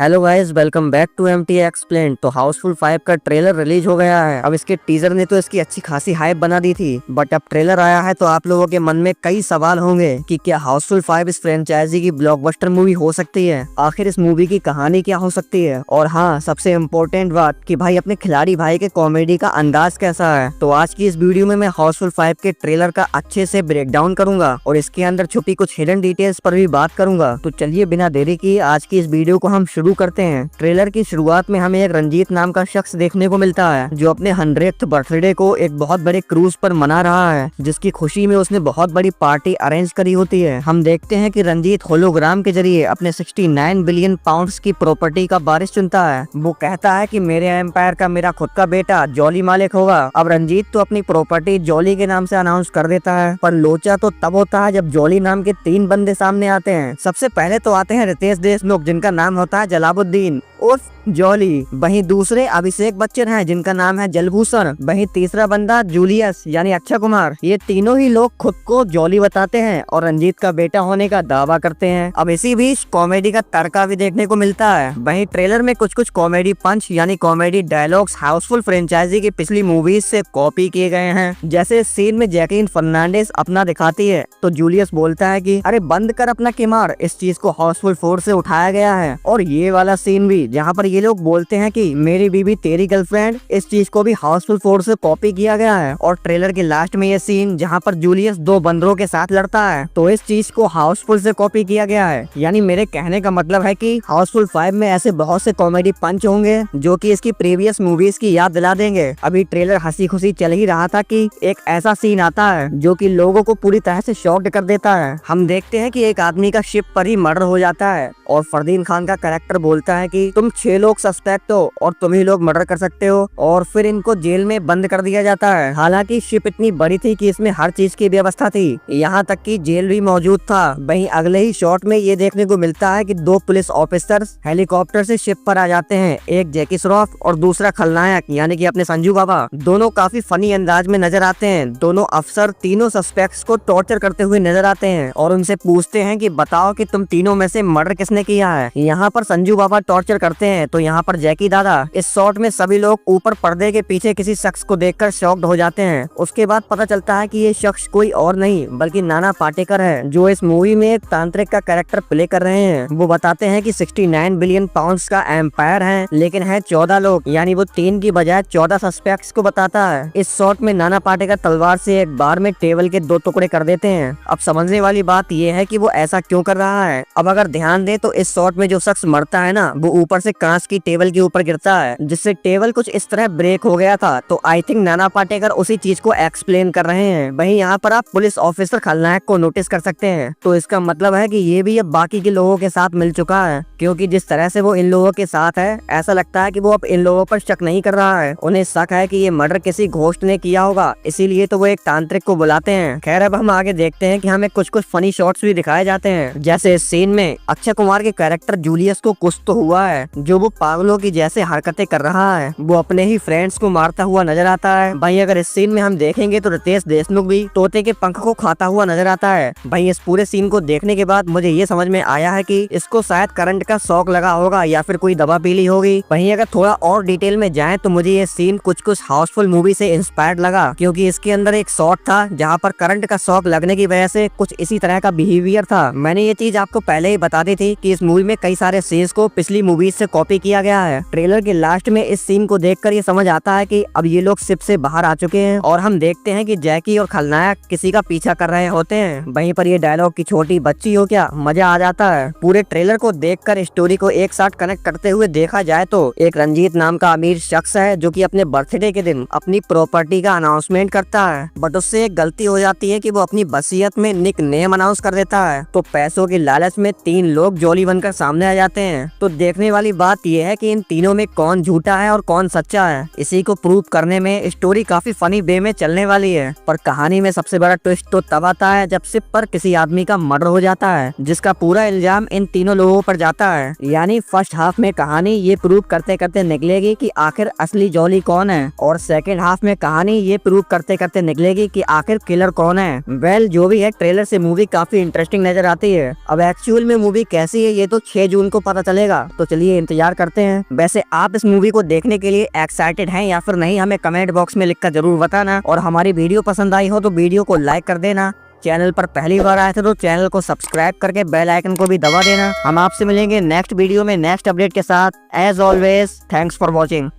Hello guys, welcome back to MT explain. तो हाउसफुल 5 का trailer release हो गया है। अब इसके टीजर ने तो इसकी अच्छी खासी हाइप बना दी थी, बट अब ट्रेलर आया है तो आप लोगों के मन में कई सवाल होंगे कि क्या हाउसफुल 5 इस फ्रेंचाइजी की ब्लॉकबस्टर मूवी हो सकती है। आखिर इस मूवी की कहानी क्या हो सकती है, और हाँ, सबसे इम्पोर्टेंट बात कि भाई अपने खिलाड़ी भाई के कॉमेडी का अंदाज कैसा है। तो आज की इस वीडियो में मैं हाउसफुल 5 के ट्रेलर का अच्छे से ब्रेकडाउन करूंगा और इसके अंदर छुपी कुछ हिडन डिटेल्स पर भी बात करूंगा। तो चलिए बिना देरी किए आज की इस वीडियो को हम शुरू करते हैं। ट्रेलर की शुरुआत में हमें एक रंजीत नाम का शख्स देखने को मिलता है जो अपने 100th बर्थडे को एक बहुत बड़े क्रूज पर मना रहा है, जिसकी खुशी में उसने बहुत बड़ी पार्टी अरेंज करी होती है। हम देखते हैं कि रंजीत होलोग्राम के जरिए अपने 69 बिलियन पाउंड्स की प्रॉपर्टी का बारिश चुनता है। वो कहता है कि मेरे एम्पायर का मेरा खुद का बेटा जॉली मालिक होगा। अब रंजीत तो अपनी प्रॉपर्टी जॉली के नाम से अनाउंस कर देता है, पर लोचा तो तब होता है जब जॉली नाम के 3 बंदे सामने आते हैं। सबसे पहले तो आते हैं रितेश देशमुख, जिनका नाम होता है जलालुद्दीन उर्फ जॉली। वहीं दूसरे अभिषेक बच्चन हैं, जिनका नाम है जलभूषण। वहीं तीसरा बंदा जूलियस यानी अक्षय कुमार। ये तीनों ही लोग खुद को जॉली बताते हैं और रंजीत का बेटा होने का दावा करते हैं। अब इसी बीच कॉमेडी का तड़का भी देखने को मिलता है। वहीं ट्रेलर में कुछ कॉमेडी पंच यानी कॉमेडी डायलॉग्स हाउसफुल फ्रेंचाइजी की पिछली मूवीज से कॉपी किए गए हैं। जैसे सीन में जैकलीन फर्नांडिस अपना दिखाती है तो जूलियस बोलता है कि अरे बंद कर अपना किमार, इस चीज को हाउसफुल 4 से उठाया गया है। और ये वाला सीन भी जहाँ पर ये लोग बोलते हैं कि मेरी बीबी तेरी गर्लफ्रेंड, इस चीज को भी हाउसफुल 4 से कॉपी किया गया है। और ट्रेलर के लास्ट में ये सीन जहाँ पर जूलियस 2 बंदरों के साथ लड़ता है तो इस चीज को हाउसफुल से कॉपी किया गया है। यानी मेरे कहने का मतलब है कि हाउसफुल 5 में ऐसे बहुत से कॉमेडी पंच होंगे जो कि इसकी प्रीवियस मूवीज की याद दिला देंगे। अभी ट्रेलर हंसी खुशी चल ही रहा था कि एक ऐसा सीन आता है जो कि लोगों को पूरी तरह से शॉक्ड कर देता है। हम देखते हैं कि एक आदमी का शिप पर ही मर्डर हो जाता है और फरदीन खान का कैरेक्टर बोलता है कि तुम 6 लोग सस्पेक्ट हो और तुम ही लोग मर्डर कर सकते हो, और फिर इनको जेल में बंद कर दिया जाता है। हालांकि शिप इतनी बड़ी थी कि इसमें हर चीज की व्यवस्था थी, यहाँ तक कि जेल भी मौजूद था। वहीं अगले ही शॉट में ये देखने को मिलता है कि 2 पुलिस ऑफिसर्स हेलीकॉप्टर से शिप पर आ जाते हैं, एक जैकी श्रॉफ और दूसरा खलनायक यानी कि अपने संजू बाबा। दोनों काफी फनी अंदाज में नजर आते हैं। दोनों अफसर तीनों सस्पेक्ट्स को टॉर्चर करते हुए नजर आते हैं और उनसे पूछते हैं कि बताओ कि तुम तीनों में से मर्डर किसने किया है। यहाँ पर संजू बाबा टॉर्चर करते हैं तो यहाँ पर जैकी दादा। इस शॉट में सभी लोग ऊपर पर्दे के पीछे किसी शख्स को देखकर शॉक्ड हो जाते हैं। उसके बाद पता चलता है कि ये शख्स कोई और नहीं बल्कि नाना पाटेकर है, जो इस मूवी में एक तांत्रिक का कैरेक्टर प्ले कर रहे हैं। वो बताते हैं कि 69 बिलियन पाउंड्स का एम्पायर है, लेकिन है 14 लोग, यानी वो 3 की बजाय 14 सस्पेक्ट्स को बताता है। इस शॉट में नाना पाटेकर तलवार से एक बार में टेबल के 2 टुकड़े कर देते हैं। अब समझने वाली बात ये है कि वो ऐसा क्यों कर रहा है। अब अगर ध्यान दे तो इस शॉट में जो शख्स मरता है ना, वो ऊपर से कांच की टेबल के ऊपर गिरता है, जिससे टेबल कुछ इस तरह ब्रेक हो गया था। तो आई थिंक नाना पाटेकर उसी चीज को एक्सप्लेन कर रहे हैं। वहीं यहाँ पर आप पुलिस ऑफिसर खलनायक को नोटिस कर सकते हैं, तो इसका मतलब है कि ये भी अब बाकी के लोगों के साथ मिल चुका है, क्योंकि जिस तरह से वो इन लोगों के साथ है ऐसा लगता है कि वो अब इन लोगों पर शक नहीं कर रहा है। उन्हें शक है कि ये मर्डर किसी घोस्ट ने किया होगा, इसीलिए तो वो एक तांत्रिक को बुलाते हैं। खैर अब हम आगे देखते हैं कि हमें कुछ फनी शॉट्स भी दिखाए जाते हैं। जैसे इस सीन में अक्षय कुमार के कैरेक्टर जूलियस को कुछ तो हुआ है, जो वो पागलों की जैसे हरकतें कर रहा है। वो अपने ही फ्रेंड्स को मारता हुआ नजर आता है। भाई अगर इस सीन में हम देखेंगे तो रितेश देशमुख भी तोते के पंख को खाता हुआ नजर आता है। भाई इस पूरे सीन को देखने के बाद मुझे ये समझ में आया है कि इसको शायद करंट का शौक लगा होगा या फिर कोई दवा पी ली होगी। वहीं अगर थोड़ा और डिटेल में जाए तो मुझे ये सीन कुछ हाउसफुल मूवी से इंस्पायर्ड लगा, क्योंकि इसके अंदर एक शॉट था जहाँ पर करंट का शौक लगने की वजह से कुछ इसी तरह का बिहेवियर था। मैंने ये चीज आपको पहले ही बता दी थी कि इस मूवी में कई सारे सीन्स को पिछली मूवीज से कॉपी किया गया है। ट्रेलर के लास्ट में इस सीन को देखकर ये समझ आता है कि अब ये लोग शिप से बाहर आ चुके हैं और हम देखते हैं कि जैकी और खलनायक किसी का पीछा कर रहे होते हैं। वहीं पर ये डायलॉग की छोटी बच्ची हो क्या, मजा आ जाता है। पूरे ट्रेलर को देखकर स्टोरी को एक साथ कनेक्ट करते हुए देखा जाए तो एक रंजीत नाम का अमीर शख्स है जो कि अपने बर्थडे के दिन अपनी प्रॉपर्टी का अनाउंसमेंट करता है, बट उससे एक गलती हो जाती है कि वो अपनी वसीयत में निक नेम अनाउंस कर देता है। तो पैसों की लालच में 3 लोग जॉली बनकर सामने आ जाते हैं। तो देखने वाली बात यह है कि इन तीनों में कौन झूठा है और कौन सच्चा है। इसी को प्रूव करने में स्टोरी काफी फनी वे में चलने वाली है, पर कहानी में सबसे बड़ा ट्विस्ट तो तब आता है जब शिप पर किसी आदमी का मर्डर हो जाता है, जिसका पूरा इल्जाम इन तीनों लोगों पर जाता है। यानी फर्स्ट हाफ में कहानी ये प्रूव करते करते निकलेगी कि आखिर असली जॉली कौन है, और सेकंड हाफ में कहानी ये प्रूव करते करते निकलेगी कि आखिर किलर कौन है। वेल जो भी है, ट्रेलर से मूवी काफी इंटरेस्टिंग नजर आती है। अब एक्चुअल में मूवी कैसी है ये तो 6 जून को पता चलेगा। तो चलिए लिए इंतजार करते हैं। वैसे आप इस मूवी को देखने के लिए एक्साइटेड हैं या फिर नहीं, हमें कमेंट बॉक्स में लिखकर जरूर बताना। और हमारी वीडियो पसंद आई हो तो वीडियो को लाइक कर देना। चैनल पर पहली बार आए थे तो चैनल को सब्सक्राइब करके बेल आइकन को भी दबा देना। हम आपसे मिलेंगे नेक्स्ट वीडियो में नेक्स्ट अपडेट के साथ। As always, thanks for watching.